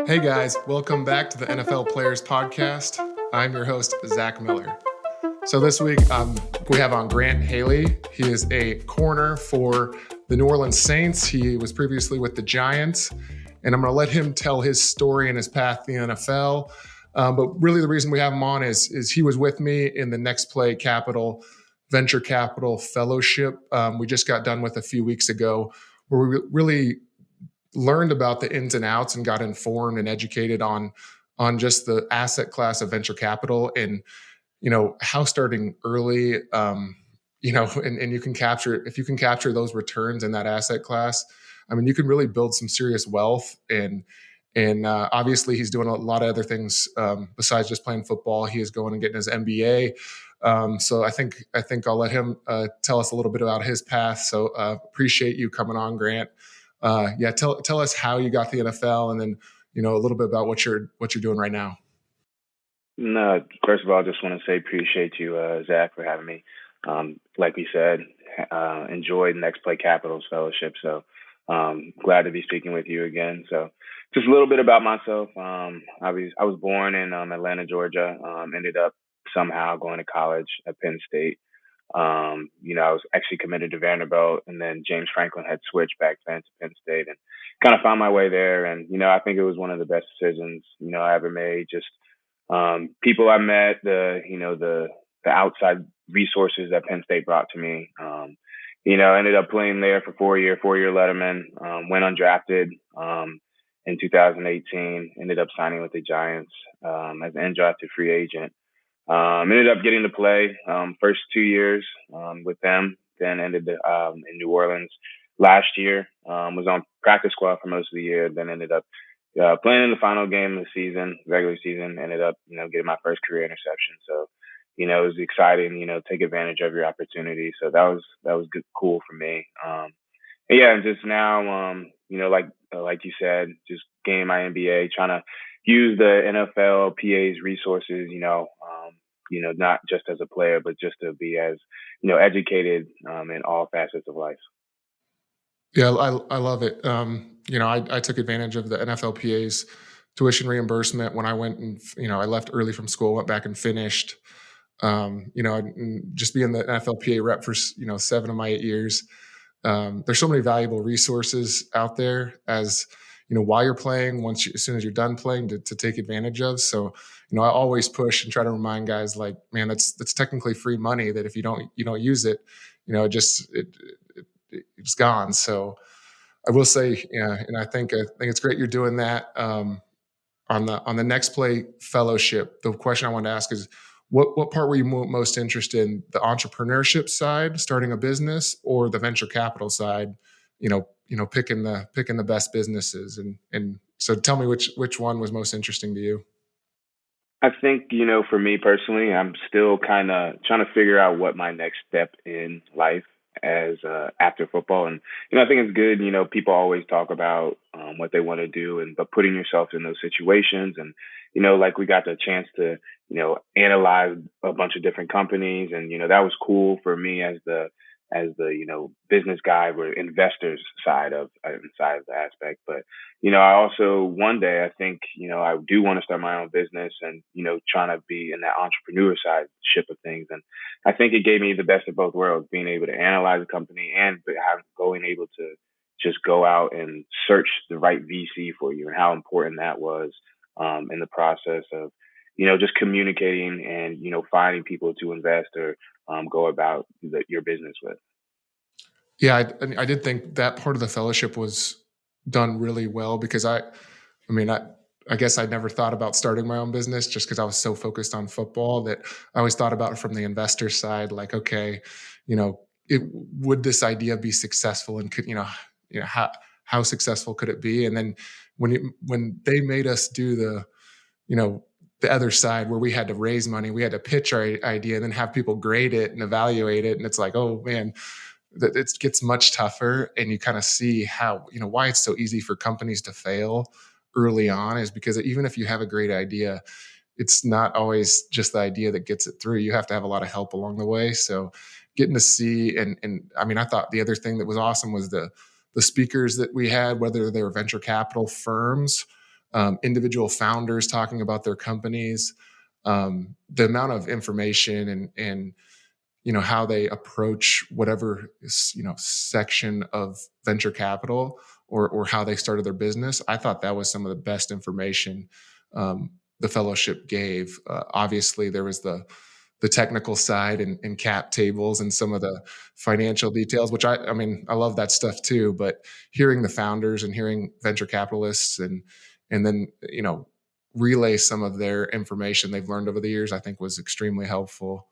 Hey guys, welcome back to the NFL Players Podcast. I'm your host, Zach Miller. So this week we have on Grant Haley. He is a corner for the New Orleans Saints. He was previously with the Giants, and I'm going to let him tell his story and his path to the NFL. But really the reason we have him on is he was with me in the Next Play Capital Venture Capital Fellowship. We just got done with a few weeks ago where we really learned about the ins and outs and got informed and educated on just the asset class of venture capital and how starting early and you can capture if you can capture those returns in that asset class. I mean, you can really build some serious wealth. And obviously he's doing a lot of other things besides just playing football. He is going and getting his MBA. So I think I'll let him tell us a little bit about his path. So appreciate you coming on, Grant. Tell us how you got the NFL, and then a little bit about what you're doing right now. No, first of all, I just want to say appreciate you, Zach, for having me. Like we said, enjoyed Next Play Capital's Fellowship. So glad to be speaking with you again. So just a little bit about myself. I was born in Atlanta, Georgia. Ended up somehow going to college at Penn State. I was actually committed to Vanderbilt, and then James Franklin had switched back then to Penn State, and kind of found my way there. And I think it was one of the best decisions I ever made. Just people I met, the outside resources that Penn State brought to me. Ended up playing there for four-year Letterman. Went undrafted in 2018. Ended up signing with the Giants as an undrafted free agent. Ended up getting to play first 2 years with them, then ended in New Orleans last year. Was on practice squad for most of the year, then ended up playing in the final game of the season, regular season. Ended up getting my first career interception. So it was exciting. Take advantage of your opportunity. So that was good, cool for me. And just now, like you said, just getting my MBA, trying to use the NFL PA's resources, not just as a player, but just to be as, educated in all facets of life. Yeah, I love it. I took advantage of the NFLPA's tuition reimbursement when I went and, I left early from school, went back and finished. And just being the NFLPA rep for, 7 of my 8 years. There's so many valuable resources out there as, while you're playing, as soon as you're done playing to take advantage of. So, I always push and try to remind guys like, man, that's technically free money that if you don't use it, it's gone. So I will say, and I think it's great you're doing that. On the Next Play Fellowship, the question I wanted to ask is, what part were you most interested in? The entrepreneurship side, starting a business, or the venture capital side? Picking the best businesses, and so tell me which one was most interesting to you. I think, for me personally, I'm still kind of trying to figure out what my next step in life as after football. And, I think it's good, people always talk about what they want to do, but putting yourself in those situations. And, like we got the chance to, analyze a bunch of different companies. And, that was cool for me as the business guy or investors side of the aspect. But, I also one day I think, I do want to start my own business and, trying to be in that entrepreneur side ship of things. And I think it gave me the best of both worlds, being able to analyze a company and going able to just go out and search the right VC for you, and how important that was in the process of, just communicating and, finding people to invest or go about your business with. Yeah, I did think that part of the fellowship was done really well, because I guess I never thought about starting my own business just because I was so focused on football that I always thought about it from the investor side. Like, okay, would this idea be successful, and could how successful could it be? And then when they made us do the other side where we had to raise money, we had to pitch our idea and then have people grade it and evaluate it, and it's like, oh man, that it gets much tougher. And you kind of see how, why it's so easy for companies to fail early on, is because even if you have a great idea, it's not always just the idea that gets it through. You have to have a lot of help along the way. So getting to see, and I mean, I thought the other thing that was awesome was the speakers that we had, whether they were venture capital firms individual founders talking about their companies, the amount of information and how they approach whatever section of venture capital or how they started their business. I thought that was some of the best information the fellowship gave. Obviously, there was the technical side and cap tables and some of the financial details, which I mean, I love that stuff too. But hearing the founders and hearing venture capitalists and then relay some of their information they've learned over the years, I think was extremely helpful.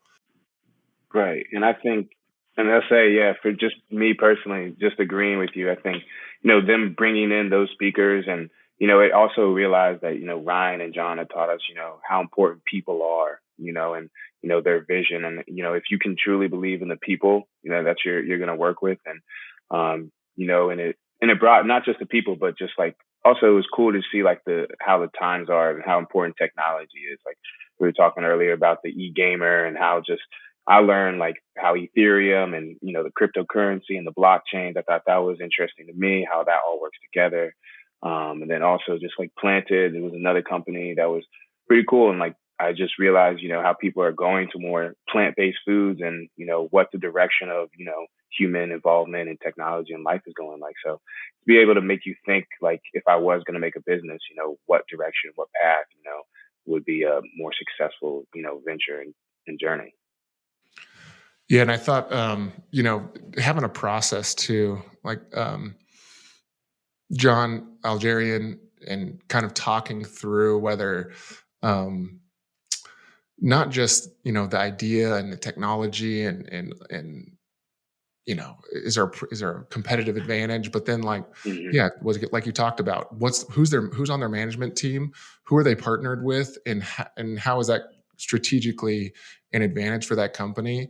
Right. And I think, and I'll say, yeah, for just me personally, just agreeing with you, I think, them bringing in those speakers and, it also realized that, Ryan and John had taught us, how important people are, and, their vision. And, if you can truly believe in the people, that you're going to work with. And, and it brought not just the people, but just like, also it was cool to see like how the times are and how important technology is. Like we were talking earlier about the e-gamer and how just I learned like how Ethereum and, the cryptocurrency and the blockchains. I thought that was interesting to me, how that all works together. And then also just like Planted, it was another company that was pretty cool. And like, I just realized, how people are going to more plant-based foods and, what the direction of, human involvement in technology and life is going like. So to be able to make you think like if I was going to make a business, what direction, what path, would be a more successful, venture and journey. Yeah. And I thought, having a process too, like John Algerian and kind of talking through whether not just, the idea and the technology and is there a competitive advantage, but then like, yeah, was it like you talked about, who's on their management team, who are they partnered with, and how is that strategically an advantage for that company?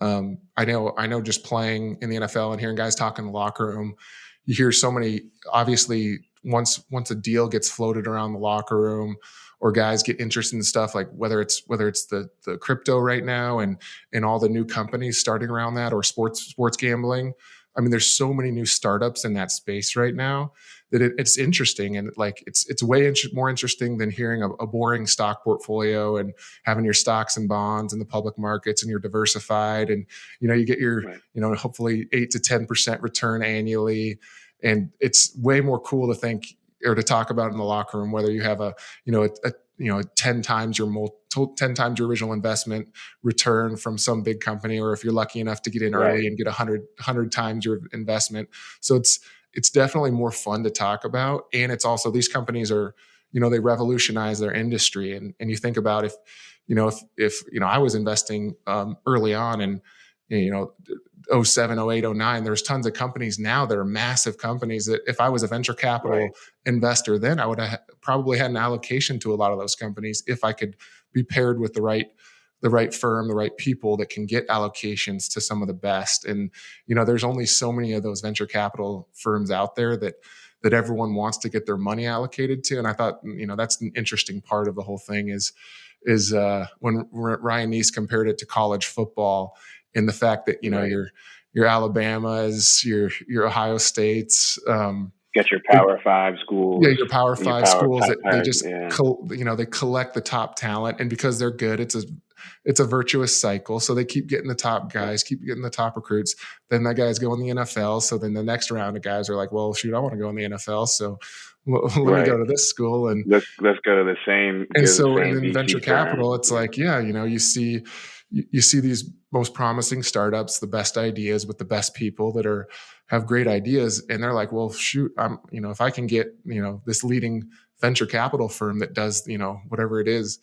I know just playing in the NFL and hearing guys talk in the locker room, you hear so many, obviously once a deal gets floated around the locker room or guys get interested in stuff like whether it's the crypto right now and all the new companies starting around that or sports gambling. I mean, there's so many new startups in that space right now that it's interesting. And like, it's way more interesting than hearing a boring stock portfolio and having your stocks and bonds in the public markets and you're diversified and, you get your, right. Hopefully 8 to 10% return annually. And it's way more cool to think or to talk about in the locker room, whether you have a 10 times your 10 times your original investment return from some big company, or if you're lucky enough to get in early Right. and get 100 times your investment. So it's definitely more fun to talk about. And it's also, these companies are, they revolutionize their industry. And you think about if I was investing early on and, 07, 08, 09, there's tons of companies now that are massive companies that if I was a venture capital Right. investor, then I would have probably had an allocation to a lot of those companies if I could be paired with the right firm, the right people that can get allocations to some of the best. And, there's only so many of those venture capital firms out there that everyone wants to get their money allocated to. And I thought, that's an interesting part of the whole thing is when Ryan Neese compared it to college football and the fact that, Right. your Alabama's, your Ohio State's, Get your Power Five schools. yeah, your Power Your Five Power schools that they Five. just, Yeah. they collect the top talent, and because they're good, it's a virtuous cycle. So they keep getting the top guys, keep getting the top recruits. Then that guys go in the NFL. So then the next round of guys are like, well, shoot, I want to go in the NFL. So let me Right. go to this school. And Let's go to the same in VC venture firm. capital, it's like, yeah, you see these most promising startups, the best ideas with the best people that have great ideas. And they're like, well, shoot, if I can get, this leading venture capital firm that does, whatever it is,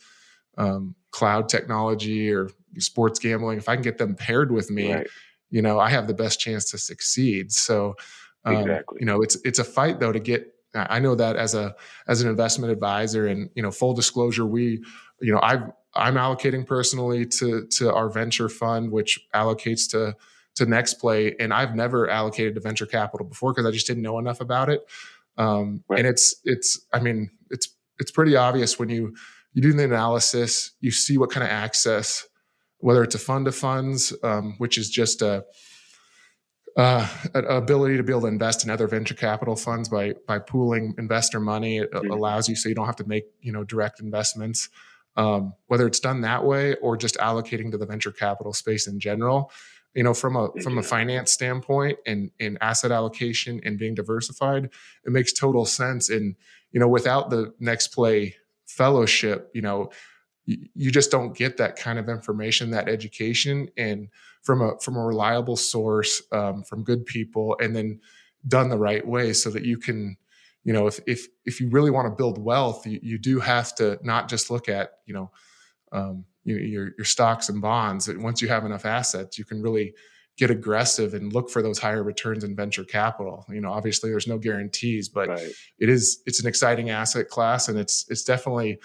cloud technology or sports gambling, if I can get them paired with me, Right. I have the best chance to succeed. So, Exactly. it's a fight though to get. I know that as an investment advisor, and full disclosure, I'm allocating personally to our venture fund, which allocates to Next Play, and I've never allocated to venture capital before because I just didn't know enough about it. And Right. it's pretty obvious when you do the analysis, you see what kind of access, whether it's a fund of funds, which is just An ability to be able to invest in other venture capital funds by pooling investor money. It Mhm. allows you so you don't have to make direct investments. Whether it's done that way or just allocating to the venture capital space in general, In from a general. finance standpoint and in asset allocation and being diversified, it makes total sense. And without the Next Play Fellowship, you just don't get that kind of information, that education, and from a reliable source, from good people, and then done the right way, so that you can, if you really want to build wealth, you do have to not just look at your stocks and bonds. Once you have enough assets, you can really get aggressive and look for those higher returns in venture capital. Obviously, there's no guarantees, but Right. it's an exciting asset class, and it's definitely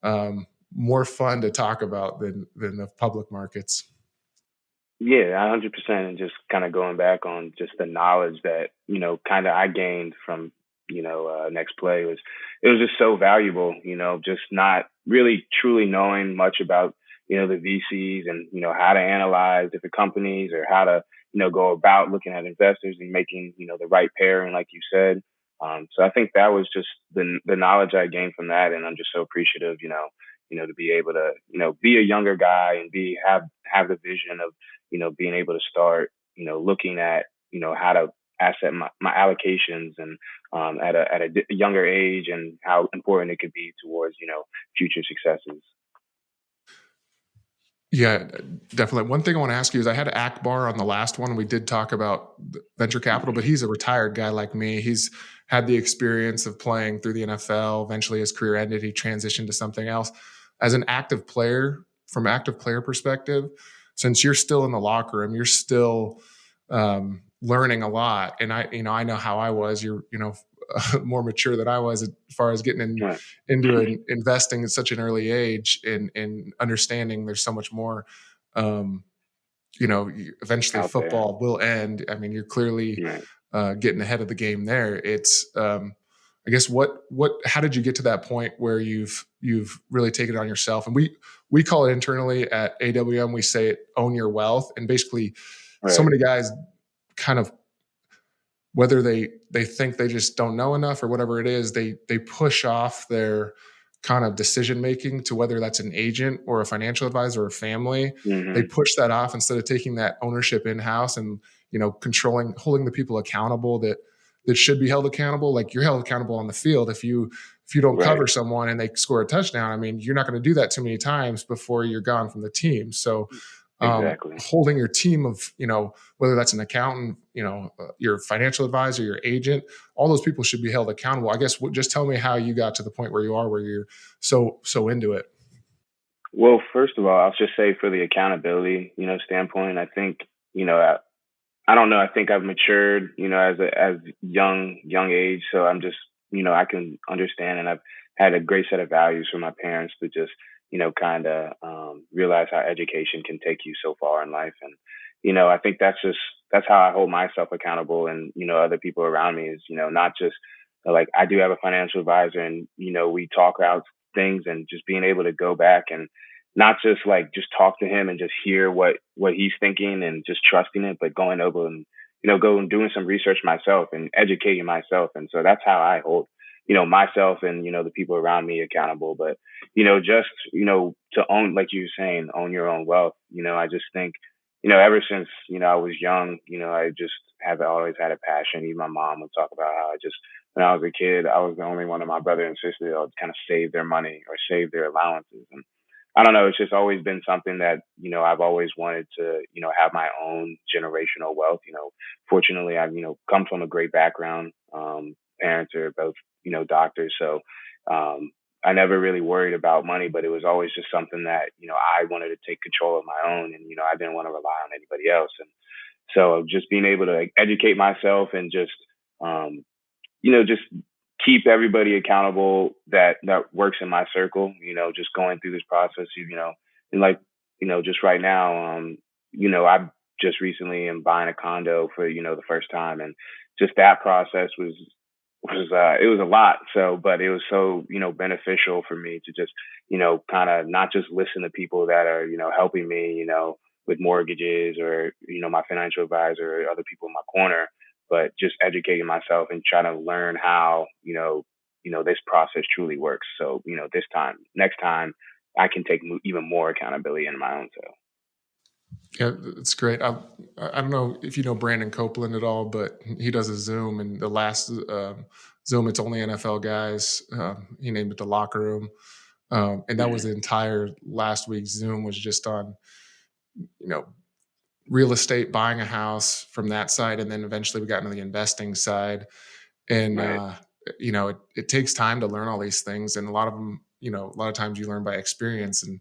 um, more fun to talk about than the public markets. Yeah, 100%. And just kind of going back on just the knowledge that, kind of I gained from, Next Play was, it was just so valuable, just not really truly knowing much about, the VCs and, how to analyze different companies or how to, go about looking at investors and making, the right pairing, like you said. So I think that was just the knowledge I gained from that. And I'm just so appreciative, to be able to, be a younger guy and have the vision of, being able to start, looking at, how to asset my allocations and at a younger age and how important it could be towards, future successes. Yeah, definitely. One thing I want to ask you is, I had Akbar on the last one. We did talk about venture capital, but Mhm. he's a retired guy like me. He's had the experience of playing through the NFL. Eventually, his career ended. He transitioned to something else. As an active player, from an active player perspective, since you're still in the locker room, you're still learning a lot. And I know how I was. You're, more mature than I was as far as getting Right. into investing at such an early age, and understanding there's so much more. Um, Eventually Out there. football will end. I mean, you're clearly Right. getting ahead of the game there. It's, I guess, how did you get to that point where you've really taken it on yourself? And we call it internally at AWM, we say it, own your wealth. And basically, so Right. many guys kind of, whether they think they just don't know enough or whatever it is, they push off their kind of decision making to whether that's an agent or a financial advisor or family. They Hmm. push that off instead of taking that ownership in house and controlling, holding the people accountable that should be held accountable. Like, you're held accountable on the field. If you don't Right. cover someone and they score a touchdown, I mean, you're not going to do that too many times before you're gone from the team. So Exactly. holding your team of, whether that's an accountant, your financial advisor, your agent, all those people should be held accountable. I guess, just tell me how you got to the point where you are, where you're so into it. Well, first of all, I'll just say for the accountability, standpoint, I think, I don't know. I think I've matured, as young age. So I'm just, I can understand, and I've had a great set of values from my parents to just, kind of realize how education can take you so far in life. And I think that's how I hold myself accountable, and other people around me is, not just like, I do have a financial advisor, and we talk out things, and just being able to go back and not just like just talk to him and just hear what he's thinking and just trusting it, but going over and go and doing some research myself and educating myself. And so that's how I hold myself and the people around me accountable. But just to own, like you were saying, own your own wealth. I just think ever since I was young, I just have always had a passion. Even my mom would talk about how I just, when I was a kid, I was the only one of my brother and sister that would kind of save their money or save their allowances. And I don't know. It's just always been something that, I've always wanted to, have my own generational wealth. Fortunately, I've, come from a great background. Parents are both, doctors. So, I never really worried about money, but it was always just something that, I wanted to take control of my own, and, I didn't want to rely on anybody else. And so just being able to, like, educate myself and just, um, just keep everybody accountable that works in my circle, just going through this process, and like, just right now, I just recently am buying a condo for, the first time. And just that process was it was a lot. So, but it was so, beneficial for me to just, kind of not just listen to people that are, helping me, with mortgages or, my financial advisor or other people in my corner, but just educating myself and trying to learn how, this process truly works. So, next time I can take even more accountability in my own self. Yeah, it's great. I don't know if you know Brandon Copeland at all, but he does a Zoom, and the last Zoom, it's only NFL guys. He named it the locker room, and that was Mhm. the entire last week's Zoom was just on, you know, real estate, buying a house from that side, and then eventually we got into the investing side. And Right. it takes time to learn all these things, and a lot of them, a lot of times you learn by experience, and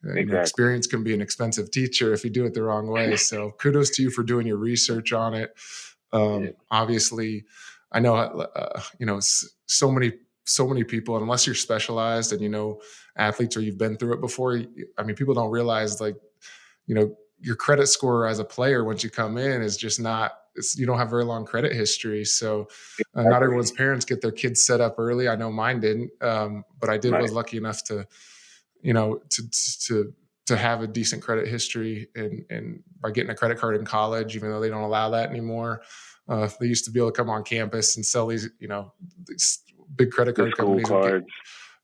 Exactly. experience can be an expensive teacher if you do it the wrong way. So kudos to you for doing your research on it. Yeah. Obviously, I know, so many people, unless you're specialized and athletes or you've been through it before. I mean, people don't realize, like, your credit score as a player once you come in is just not. You don't have very long credit history, so not Exactly. everyone's parents get their kids set up early. I know mine didn't, but I did was Right. lucky enough to you know, to have a decent credit history, and by getting a credit card in college, even though they don't allow that anymore. They used to be able to come on campus and sell these big credit The card school companies would get cards.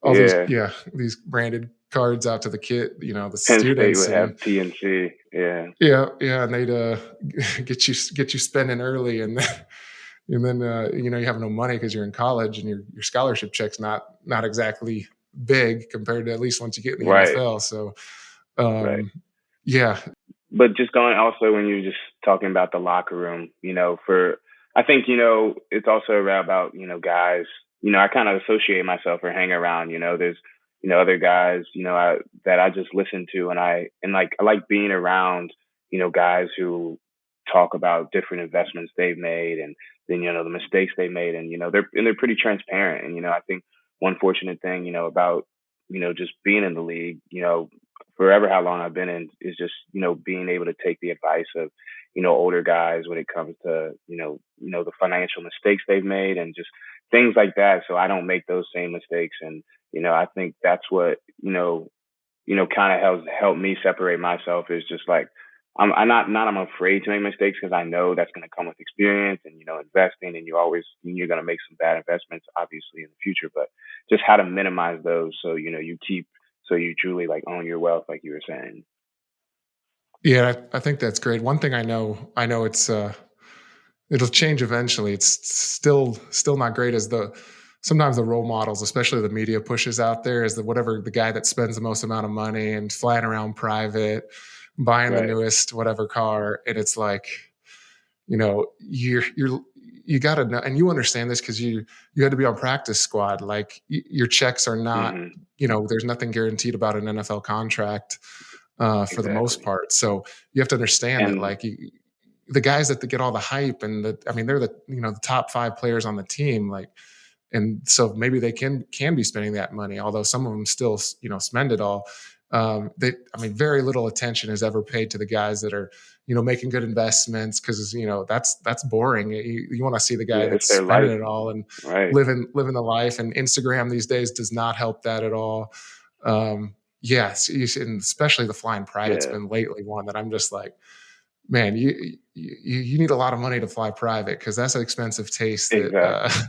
all these, Yeah. these branded cards out to the kid, the Penn State students, would have and PNC. Yeah. yeah, and they'd get you spending early, and then you have no money because you're in college, and your scholarship check's not exactly big compared to, at least once you get in the Right. NFL. So Right. um, yeah, But just going also when you're just talking about the locker room, I think, it's also about, guys, I kind of associate myself or hang around, there's, other guys, that I just listen to, I like being around, guys who talk about different investments they've made, and then, the mistakes they made, and, they're pretty transparent. And, I think one fortunate thing, about, just being in the league, forever how long I've been in, is just, being able to take the advice of, older guys when it comes to, the financial mistakes they've made and just things like that. So I don't make those same mistakes. And, I think that's what, kind of helped me separate myself, is just like, I'm afraid to make mistakes, because I know that's going to come with experience and, investing, and you're going to make some bad investments, obviously, in the future, but just how to minimize those. So, so you truly like own your wealth, like you were saying. yeah, I think that's great. One thing I know it'll change eventually. It's still not great as the sometimes the role models, especially the media pushes out there, is that whatever the guy that spends the most amount of money and flying around private, buying the Right. newest whatever car, and it's like, you got to know, and you understand this because you had to be on practice squad. Like, your checks are not, Hmm. there's nothing guaranteed about an NFL contract, for the most Exactly. part. So you have to understand that, And like, the guys that get all the hype, and I mean, they're the top 5 players on the team, like, and so maybe they can be spending that money, although some of them still spend it all. I mean, very little attention is ever paid to the guys that are making good investments, because that's boring. You want to see the yeah, guy it's that's their spending life. it all and Right. living the life. And Instagram these days does not help that at all. Yes, and especially the flying private's Yeah. been lately one that I'm just like, man, you need a lot of money to fly private, because that's an expensive taste that Exactly.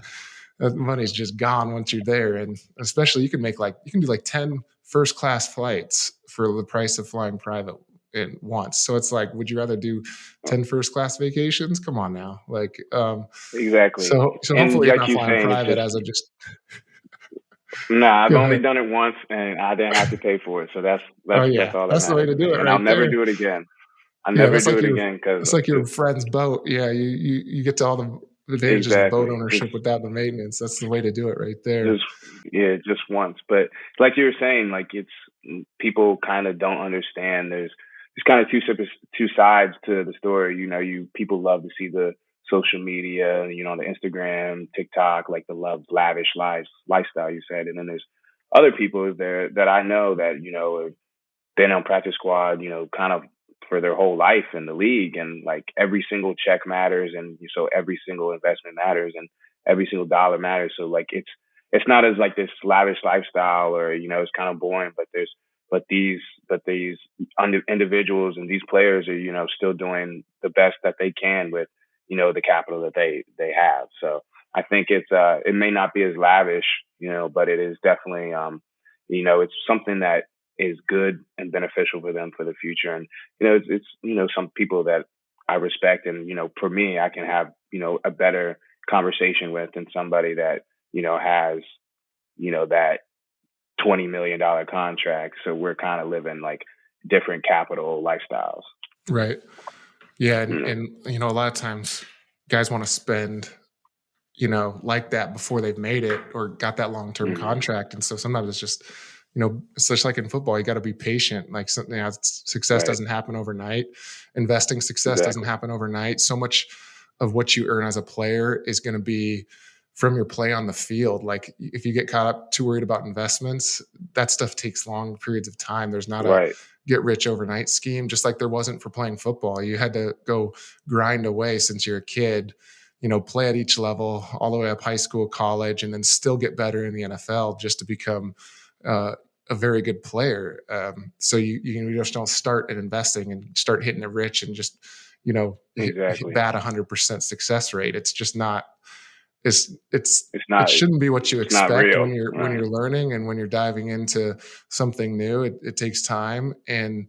that money's just gone once you're there. And especially you can do like 10 first class flights for the price of flying private in once. So it's like, would you rather do 10 first class vacations? Come on now. Like, Exactly. so And hopefully you're like not you flying saying, it's private just, as a just nah, I've go only ahead. done it once, and I didn't have to pay for it. So that's Oh that's that's yeah, all that that's the way matters to to do me. it And I'll right never there. do it again. I'll Yeah, never do it again, because that's like your friend's boat. Yeah, you get to all the advantages of boat exactly. Just ownership without the maintenance. That's the way to do it right there. just yeah, just once. But like you were saying, like it's people kind of don't understand. There's kind of two sides to the story. You people love to see the social media, the Instagram, TikTok, like the love lavish lifestyle you said, and then there's other people there that I know that have been on practice squad, kind of for their whole life in the league, and like every single check matters, and so every single investment matters, and every single dollar matters. So like it's not as like this lavish lifestyle, or it's kind of boring, but that these individuals and these players are, still doing the best that they can with, the capital that they have. So I think it may not be as lavish, but it is definitely, it's something that is good and beneficial for them for the future. And, it's some people that I respect, and, for me, I can have, a better conversation with than somebody that, has, that $20 million contract. So we're kind of living like different capital lifestyles. Right. Yeah. And a lot of times guys want to spend, like that before they've made it or got that long-term contract. And so sometimes it's just, especially like in football, you got to be patient. Like something, success doesn't happen overnight. Investing success doesn't happen overnight. So much of what you earn as a player is going to be from your play on the field. Like if you get caught up too worried about investments, that stuff takes long periods of time. There's not a get rich overnight scheme, just like there wasn't for playing football. You had to go grind away since you're a kid, play at each level all the way up high school, college, and then still get better in the NFL just to become a very good player. So you just don't start at investing and start hitting it rich and just, bat 100% success rate. It's just not, it's not, it shouldn't be what you expect when you're learning and when you're diving into something new. It takes time. And,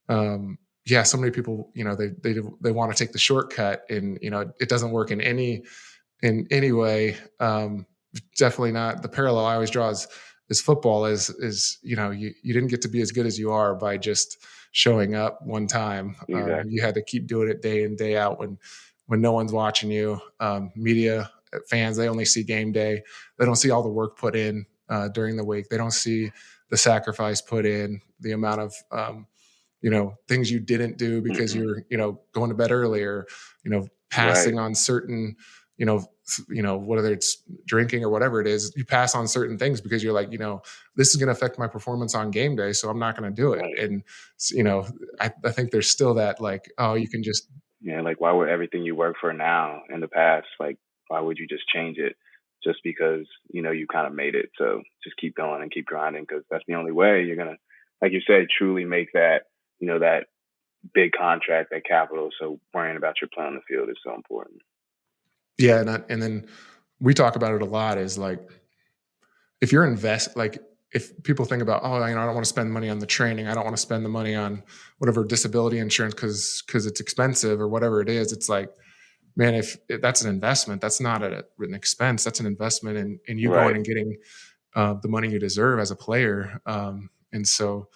so many people, they want to take the shortcut, and, it doesn't work in any way. Definitely not. The parallel I always draw is football is, you didn't get to be as good as you are by just showing up one time. You had to keep doing it day in, day out when no one's watching you. Media fans, they only see game day. They don't see all the work put in during the week. They don't see the sacrifice put in, the amount of, things you didn't do because you're, going to bed earlier, passing on certain, whether it's drinking or whatever it is, you pass on certain things because you're like, this is going to affect my performance on game day, so I'm not going to do it. And, I think there's still that, like, oh, you can just. Yeah, like, why would everything you work for now in the past, like, why would you just change it just because, you kind of made it? So just keep going and keep grinding, because that's the only way you're going to, like you said, truly make that, that big contract, that capital. So worrying about your play on the field is so important. Yeah. And then we talk about it a lot, is like, if you're if people think about, oh, I don't want to spend money on the training, I don't want to spend the money on whatever disability insurance because it's expensive or whatever it is. It's like, man, if that's an investment, that's not an expense. That's an investment in you going and getting the money you deserve as a player. And so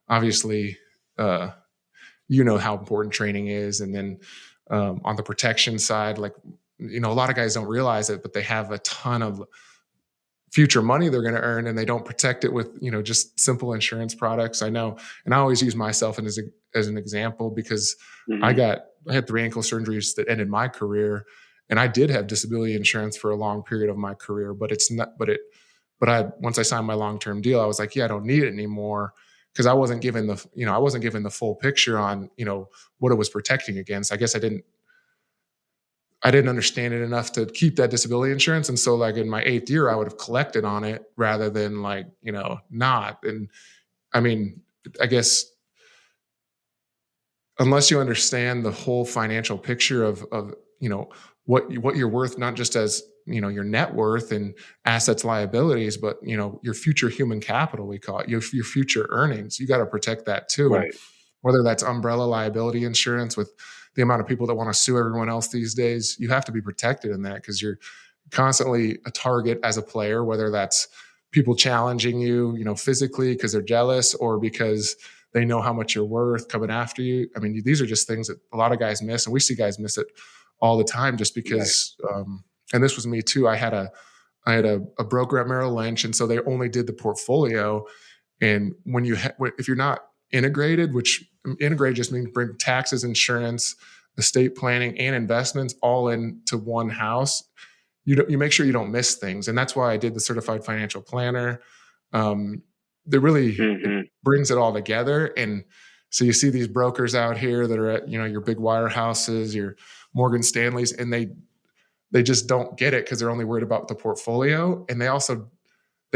obviously, how important training is. And then on the protection side, like, a lot of guys don't realize it, but they have a ton of future money they're going to earn, and they don't protect it with, just simple insurance products. I know. And I always use myself as an example, because I had 3 ankle surgeries that ended my career, and I did have disability insurance for a long period of my career, but once I signed my long-term deal, I was like, I don't need it anymore, because I wasn't given the full picture on, what it was protecting against. I guess I didn't understand it enough to keep that disability insurance. And so, like, in my 8th year, I would have collected on it rather than, like, not. And I mean, I guess unless you understand the whole financial picture of what you're worth, not just as, your net worth and assets, liabilities, but, your future human capital, we call it, your future earnings, you got to protect that too. Right. And whether that's umbrella liability insurance, with the amount of people that want to sue everyone else these days, you have to be protected in that, because you're constantly a target as a player, whether that's people challenging you, physically because they're jealous, or because they know how much you're worth coming after you. I mean, these are just things that a lot of guys miss, and we see guys miss it all the time just because, and this was me too. I had a broker at Merrill Lynch, and so they only did the portfolio. And when if you're not integrated, which integrated just means bring taxes, insurance, estate planning, and investments all into one house, you make sure you don't miss things. And that's why I did the certified financial planner. That really it brings it all together. And so you see these brokers out here that are at, your big wirehouses, your Morgan Stanleys, and they just don't get it because they're only worried about the portfolio. And they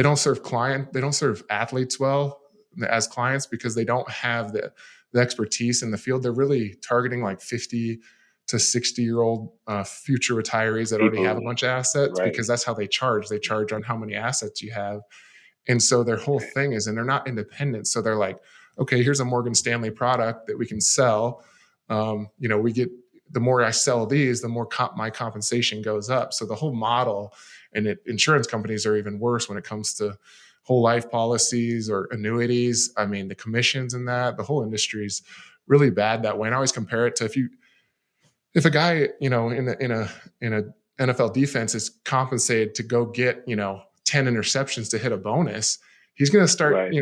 don't serve athletes well. as clients because they don't have the expertise in the field. They're really targeting like 50 to 60-year-old future retirees that already have a People, bunch of assets right, because that's how they charge. They charge on how many assets you have. And so their whole right, thing is, and they're not independent. So they're like, okay, here's a Morgan Stanley product that we can sell. We get, the more I sell these, the more my compensation goes up. So the whole model, and insurance companies are even worse when it comes to whole life policies or annuities. I mean, the commissions in that, the whole industry is really bad that way. And I always compare it to if a guy, in a NFL defense is compensated to go get, 10 interceptions to hit a bonus, he's going to start, right.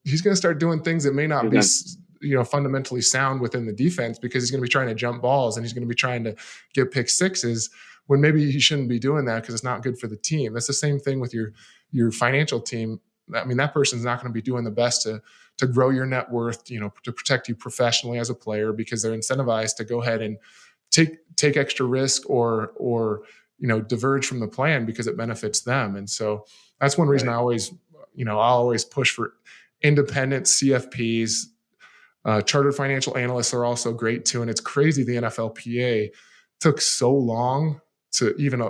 he's going to start doing things that may not He's be, done fundamentally sound within the defense because he's going to be trying to jump balls and he's going to be trying to get pick sixes when maybe he shouldn't be doing that because it's not good for the team. That's the same thing with your financial team. I mean, that person's not going to be doing the best to grow your net worth, to protect you professionally as a player because they're incentivized to go ahead and take extra risk or diverge from the plan because it benefits them. And so that's one reason right. I'll always push for independent CFPs. Chartered financial analysts are also great too. And it's crazy the NFLPA took so long to even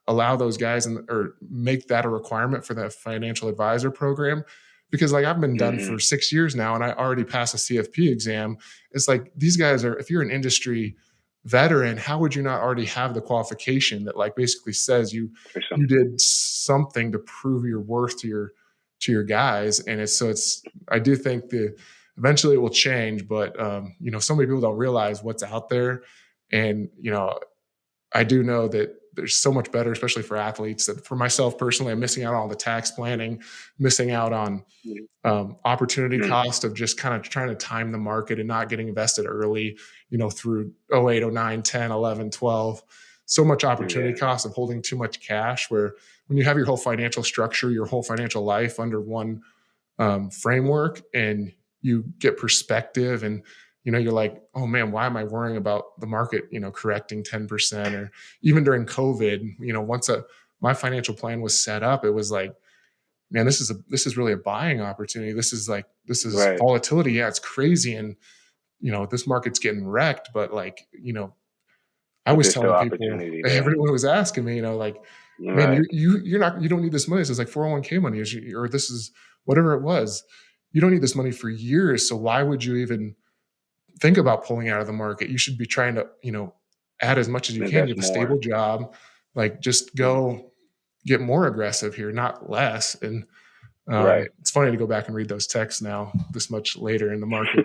allow those guys or make that a requirement for the financial advisor program. Because like I've been done Hmm. for 6 years now and I already passed a CFP exam. It's like these guys are, if you're an industry veteran, how would you not already have the qualification that like basically says For you some, did something to prove your worth to your guys? And it's I do think that eventually it will change, but so many people don't realize what's out there. And I do know that there's so much better, especially for athletes. That for myself personally, I'm missing out on all the tax planning, missing out on opportunity mm-hmm. cost of just kind of trying to time the market and not getting invested early, through 08, 09, 10, 11, 12. So much opportunity Yeah, cost of holding too much cash where when you have your whole financial structure, your whole financial life under one framework and you get perspective and you're like, oh man, why am I worrying about the market correcting 10%? Or even during COVID, once my financial plan was set up, it was like, man, this is really a buying opportunity. This is right. volatility. Yeah, it's crazy. And this market's getting wrecked, but like I But was there's still telling people, opportunity there. everyone was asking me, like, man, Right. you don't need this money. This is like 401k money, or this is whatever it was. You don't need this money for years. So why would you even think about pulling out of the market? You should be trying to, add as much as you can. You Invest have a more. stable job, like just Mhm. go get more aggressive here, not less. And Right. it's funny to go back and read those texts now, this much later in the market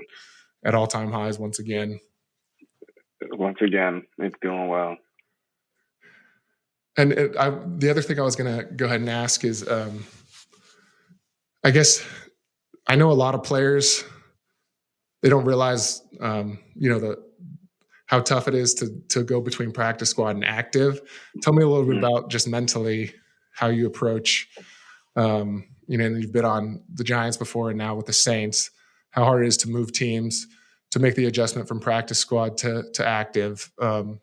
at all time highs once again. Once again, it's doing well. And the other thing I was going to go ahead and ask is, I guess I know a lot of players, they don't realize, how tough it is to go between practice squad and active. Tell me a little bit Mm. about just mentally how you approach, and you've been on the Giants before and now with the Saints, how hard it is to move teams to make the adjustment from practice squad to active.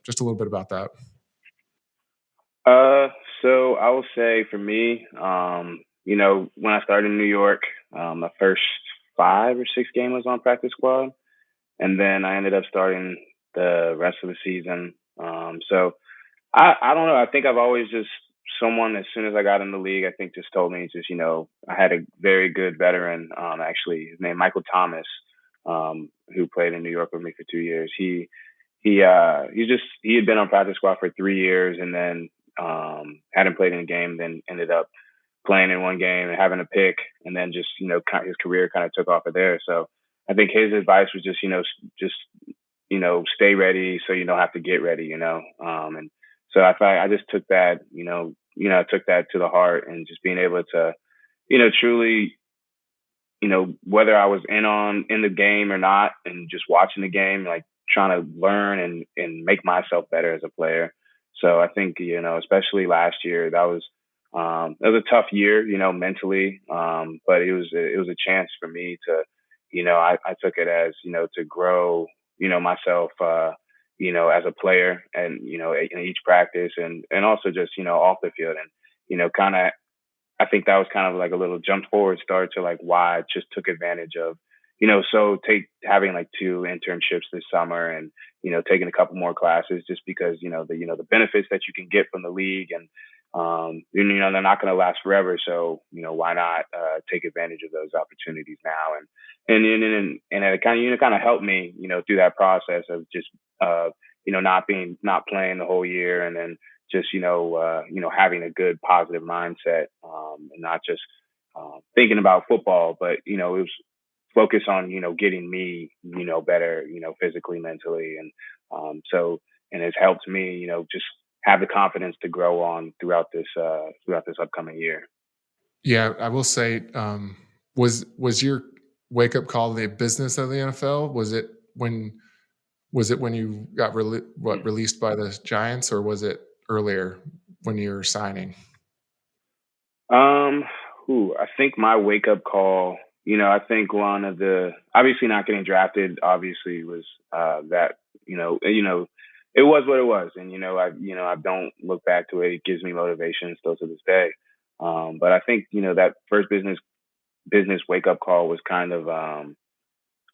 Just a little bit about that. Uh, so I will say for me, when I started in New York, my first 5 or 6 games was on practice squad, and then I ended up starting the rest of the season. So I don't know. I think I've always just someone as soon as I got in the league, I think just told me just I had a very good veteran. Actually, his name Michael Thomas, who played in New York with me for 2 years. He had been on practice squad for 3 years and then hadn't played in a game. Then ended up playing in one game and having a pick, and then just his career kind of took off of there. So I think his advice was just stay ready so you don't have to get ready. And so I thought I just took that I took that to the heart and just being able to truly whether I was in the game or not, and just watching the game, like trying to learn and make myself better as a player. So I think especially last year, it was a tough year, mentally, but it was a chance for me to, I took it as to grow, myself, as a player, and in each practice, and also just off the field, and kind of I think that was kind of like a little jump forward start to like why I just took advantage of, so take having like 2 internships this summer and, taking a couple more classes just because, the benefits that you can get from the league and, they're not going to last forever. So, why not, take advantage of those opportunities now? And it kind of helped me, through that process of just, not playing the whole year and then just having a good positive mindset and not just thinking about football, but it was focus on getting me better physically, mentally, and and it's helped me just have the confidence to grow on throughout this upcoming year. Yeah, I will say, was your wake up call the business of the NFL? Was it when you got released by the Giants, or was it earlier when you were signing? Um, I think my wake up call, I think one of the obviously not getting drafted obviously was that, it was what it was. And, I don't look back to it. It gives me motivation still to this day. But I think, that first business wake up call was kind of I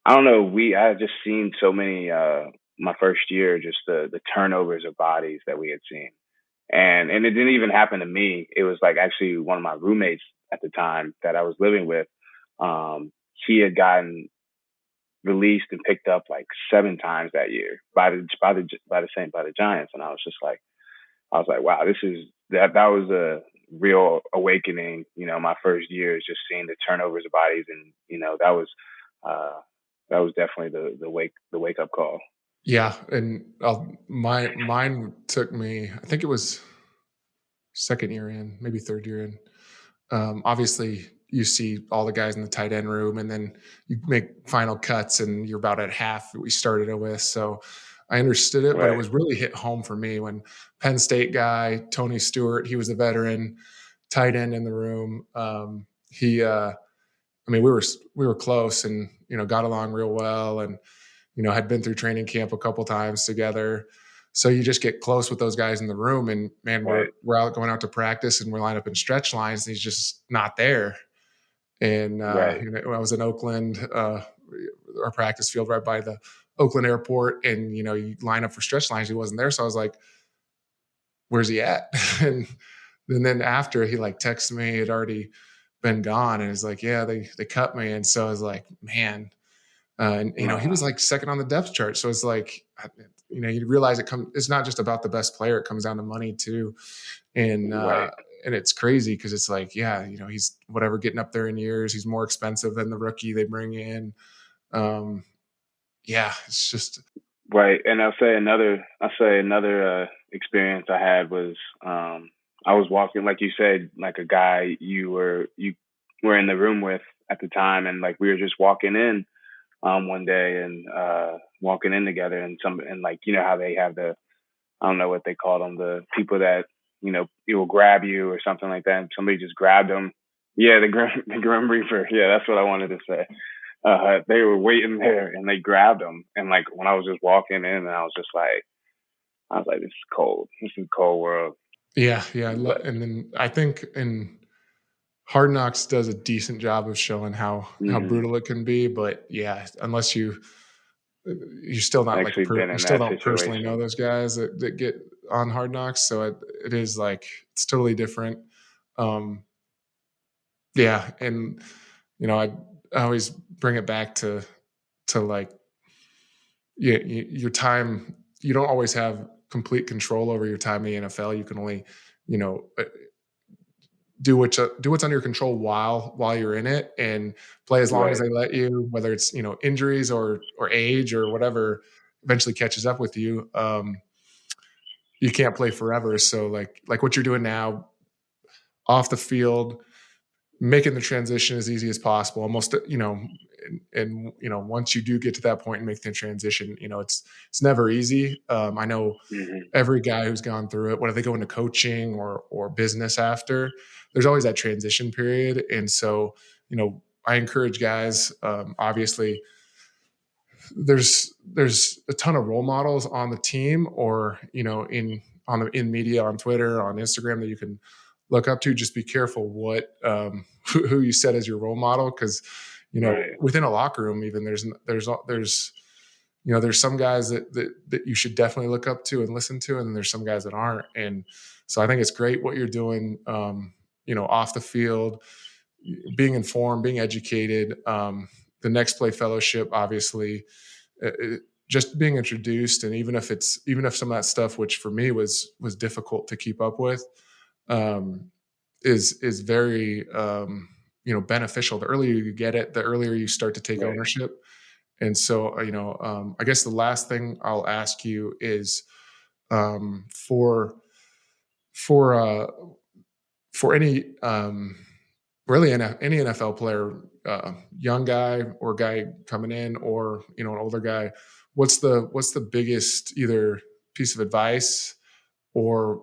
don't know, I had just seen so many my first year, just the turnovers of bodies that we had seen. And it didn't even happen to me. It was like actually one of my roommates at the time that I was living with. He had gotten released and picked up like 7 times that year by the Giants, and I was like, wow, that was a real awakening. My first year is just seeing the turnovers of bodies, and uh, that was definitely the wake up call. Yeah, and mine took me. I think it was second year in, maybe third year in. Obviously, you see all the guys in the tight end room, and then you make final cuts, and you're about at half that we started it with. So I understood it, but it Right, was really hit home for me when Penn State guy Tony Stewart, he was a veteran tight end in the room. I mean, we were close, and got along real well, and had been through training camp a couple times together. So you just get close with those guys in the room, and man, we're right, we're out going out to practice, and we're lined up in stretch lines, and he's just not there. And right. when I was in Oakland, our practice field right by the Oakland airport, and you line up for stretch lines, he wasn't there. So I was like, "Where's he at?" and then after he like texted me, he had already been gone, and he's like, "Yeah, they cut me." And so I was like, "Man." And he was Uh, like second on the depth chart. So it's like, you realize it's not just about the best player. It comes down to money too. And right. it's crazy because it's like, yeah, he's whatever getting up there in years. He's more expensive than the rookie they bring in. Um, yeah, it's just Right, and I'll say another experience I had was I was walking, like you said, like a guy you were in the room with at the time, and like we were just walking in one day and walking in together, and like how they have the I don't know what they call them, the people that it will grab you or something like that, and somebody just grabbed them. Yeah, the Grim Reaper. Yeah, that's what I wanted to say. They were waiting there and they grabbed him. And like when I was just walking in, and I was like, this is cold. This is a cold world. yeah, yeah. But And then I think in Hard Knocks does a decent job of showing how hmm brutal it can be. But yeah, unless you're still not like actually been you in still that don't personally know situation. those guys that get on Hard Knocks, so it is like it's totally different. Um, yeah, and I always bring it back to like your time. You don't always have complete control over your time in the NFL. You can only you know uh, do what's under your control while you're in it, and play as long as Right. they let you, whether it's injuries or age or whatever eventually catches up with you. You can't play forever. So like what you're doing now off the field, making the transition as easy as possible. Almost, and once you do get to that point and make the transition, it's never easy. I know hmm every guy who's gone through it, whether they go into coaching or business after, there's always that transition period. And so, I encourage guys, obviously there's a ton of role models on the team or in media, on Twitter, on Instagram, that you can look up to. Just be careful what who you set as your role model, because Right. within a locker room, even there's some guys that you should definitely look up to and listen to, and there's some guys that aren't. And so I think it's great what you're doing, off the field, being informed, being educated. The Next Play Fellowship, obviously, just being introduced, and even if some of that stuff, which for me was difficult to keep up with, um, is very beneficial. The earlier you get it, the earlier you start to take Right. ownership. And so, I guess the last thing I'll ask you is, for for uh, for any really any NFL player, young guy or guy coming in, or an older guy, what's the biggest either piece of advice or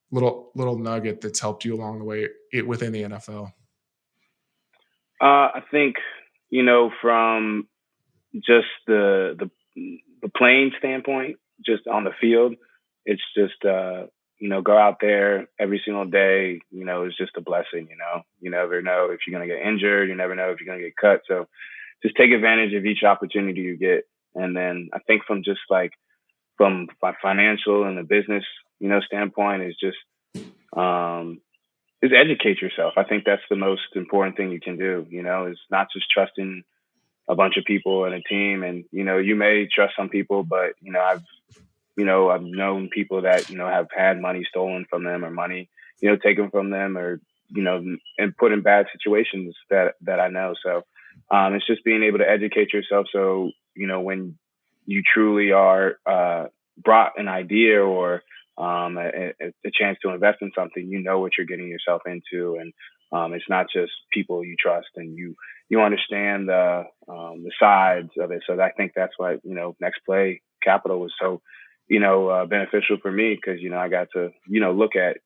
little nugget that's helped you along the way within the NFL? I think from just the playing standpoint, just on the field, it's just go out there every single day. It's just a blessing. You never know if you're gonna get injured. You never know if you're gonna get cut. So just take advantage of each opportunity you get. And then I think from just like from my financial and the business standpoint is just um, is educate yourself. I think that's the most important thing you can do. Is not just trusting a bunch of people and a team. And you may trust some people, but I've known people that have had money stolen from them, or money taken from them, or and put in bad situations that I know. So it's just being able to educate yourself. So when you truly are brought an idea or a chance to invest in something, you know what you're getting yourself into, and it's not just people you trust, and you understand the sides of it. So I think that's why Next Play Capital was so beneficial for me, because I got to look at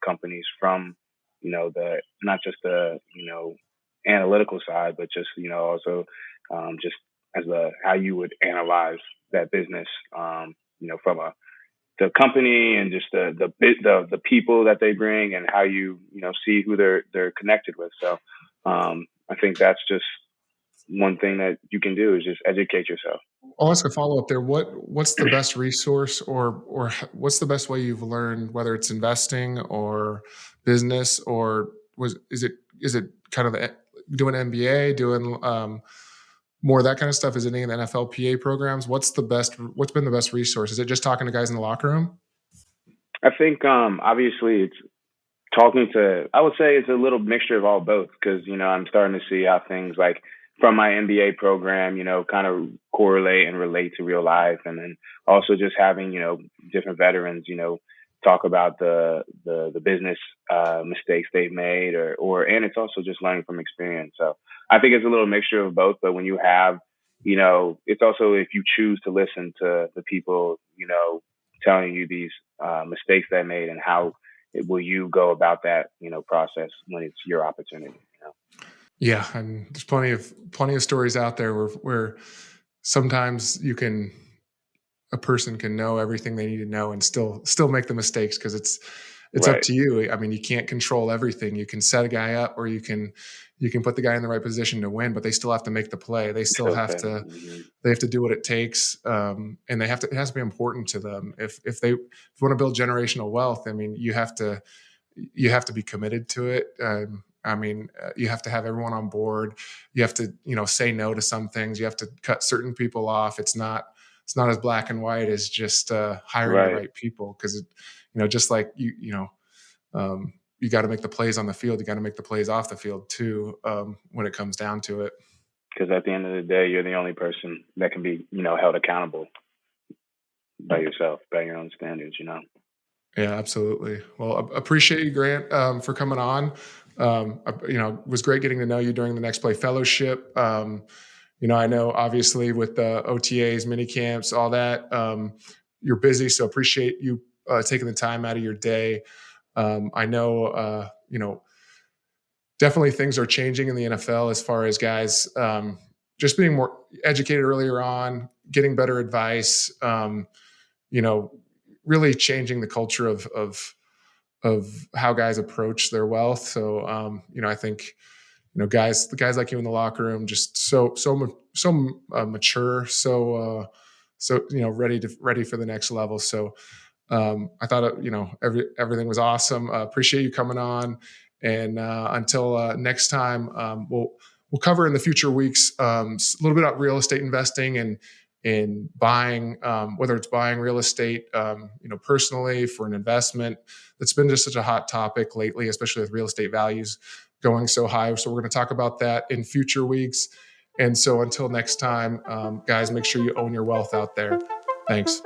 companies from the not just the analytical side, but just also just as how you would analyze that business, from the company, and just the people that they bring, and how see who they're connected with. So I think that's just one thing that you can do, is just educate yourself. I'll ask a follow-up there. What's the best resource, or what's the best way you've learned, whether it's investing or business, or is it kind of doing MBA, doing more of that kind of stuff? Is it any of the NFL programs? What's been the best resource? Is it just talking to guys in the locker room? I think obviously it's talking to, I would say it's a little mixture of all both, because I'm starting to see how things like from my MBA program kind of correlate and relate to real life. And then also just having different veterans talk about the business mistakes they've made, and it's also just learning from experience. So I think it's a little mixture of both. But when you have it's also, if you choose to listen to the people telling you these mistakes they made, and how will you go about that process when it's your opportunity. Yeah, and there's plenty of stories out there where sometimes a person can know everything they need to know and still make the mistakes, because it's up Right. to you. I mean, you can't control everything. You can set a guy up, or you can put the guy in the right position to win, but they still have to make the play. They still So have fair. to Hmm. they have to do what it takes, and it has to be important to them. If you want to build generational wealth, I mean, you have to be committed to it. I mean, you have to have everyone on board. You have to, say no to some things. You have to cut certain people off. It's not as black and white as just hiring the Right. right people, because just like you got to make the plays on the field. You got to make the plays off the field too, when it comes down to it. Because at the end of the day, you're the only person that can be held accountable by yourself, by your own standards. Yeah, absolutely. Well, appreciate you, Grant, for coming on. It was great getting to know you during the Next Play Fellowship. I know obviously with the OTAs, mini camps, all that, you're busy, so appreciate you taking the time out of your day. I know, definitely things are changing in the NFL as far as guys just being more educated earlier on, getting better advice. You know, really changing the culture of how guys approach their wealth. So I think the guys like you in the locker room, just so mature, so ready for the next level. So I thought everything was awesome. Appreciate you coming on, and until next time, we'll cover in the future weeks a little bit about real estate investing and buying, whether it's buying real estate, personally for an investment. That's been just such a hot topic lately, especially with real estate values going so high. So we're going to talk about that in future weeks. And so until next time, guys, make sure you own your wealth out there. Thanks.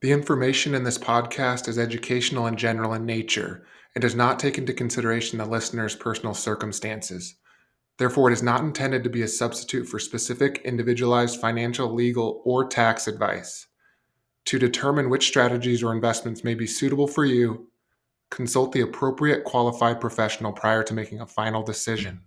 The information in this podcast is educational and general in nature and does not take into consideration the listener's personal circumstances. Therefore, it is not intended to be a substitute for specific individualized financial, legal, or tax advice. To determine which strategies or investments may be suitable for you, consult the appropriate qualified professional prior to making a final decision.